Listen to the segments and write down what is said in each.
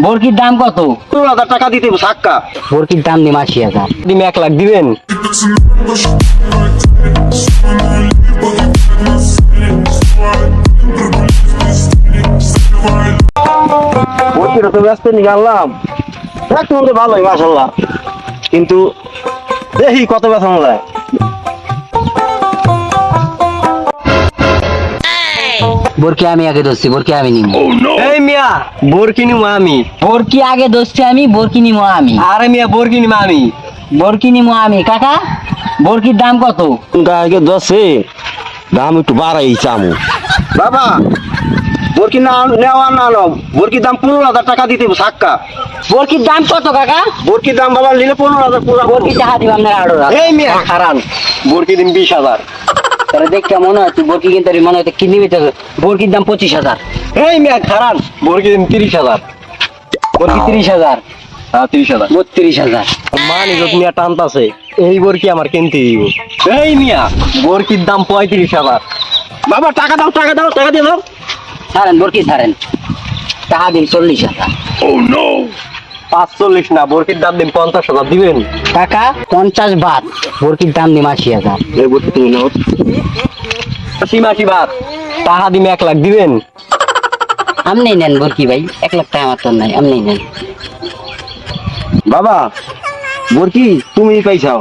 বরকির দাম কত? 15,000 টাকা দিতে সাক্কা। বরকির দাম নিম 80,000। দিমে 1 লাখ দিবেন? বরকিটা তো ব্যস্ত নিয়ে গেলাম, একটু মধ্যে ভালোই মাশাল্লাহ, কিন্তু দেখি কত বেচানো যায়। বরকি আমি আগে ধরছি, বরকি আমি নিম। এই মিয়া বরকি নিমু আমি। বরকি আগে ধরছি আমি, বরকি নিম আমি। আরে মিয়া বরকি নিমু আমি। বরকি নিম আমি। কাকা বরকির দাম কত? গায়ে দশে দাম একটু বাড়াই চামু। বাবা বরকি না নেওয়া না নাও, বরকির দাম 15,000 টাকা দিতে সাক্কা। বরকির দাম কত কাকা? বরকির দাম বাবা নিলে 15,000 পুরা। বরকি টাকা দিব আপনার আরো। এই মিয়া খারান, বরকি দিন 20,000। তাহলে দেখ কেমন হয় তুই বরকি কিনতে মনে হয় কিনে নিবি। বরকির দাম 25,000। এই মিয়া খারান, বরকি দিন 30,000। বরকি 30,000। হ্যাঁ 30,000। 32,000। মানি যত মিয়া টানতাছে, এই বরকি আমার কিনতে দিব। এই মিয়া বরকির দাম 35,000। বাবা টাকা দাও, টাকা দাও, টাকা দিয়ে দাও। ছাড়েন বরকি ছাড়েন, টাকা দিন 40,000। 45 না, বরকির দাম দিন 50,000 দিবেন। টাকা 50 বাদ, বরকির দাম নিম 80,000। এই বরকি তুমি নাও। সীমাটি বাদ, টাকা দিমে 1 লাখ দিবেন। আপনি নেন বরকি ভাই, 1 লাখ টাকা আমার তো নাই, আপনি নেন। বাবা বরকি তুমি পাইছাও,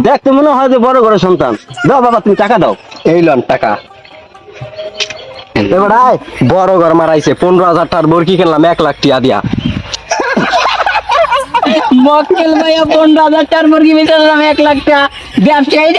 দেখতে মনে হয় যে বড় ঘরের সন্তান। দাও বাবা তুমি টাকা দাও। এই লন টাকা। এবার আয়, বড় ঘর মারাইছে, 15,000 টাকার বরকি কিনলাম 1 লাখ টিয়া দিয়া। মক্কেল ভাইয়া 15,000 টাকার মুরগি বেচে দিলাম 1 লাখ টাকা। ব্যবসায়ী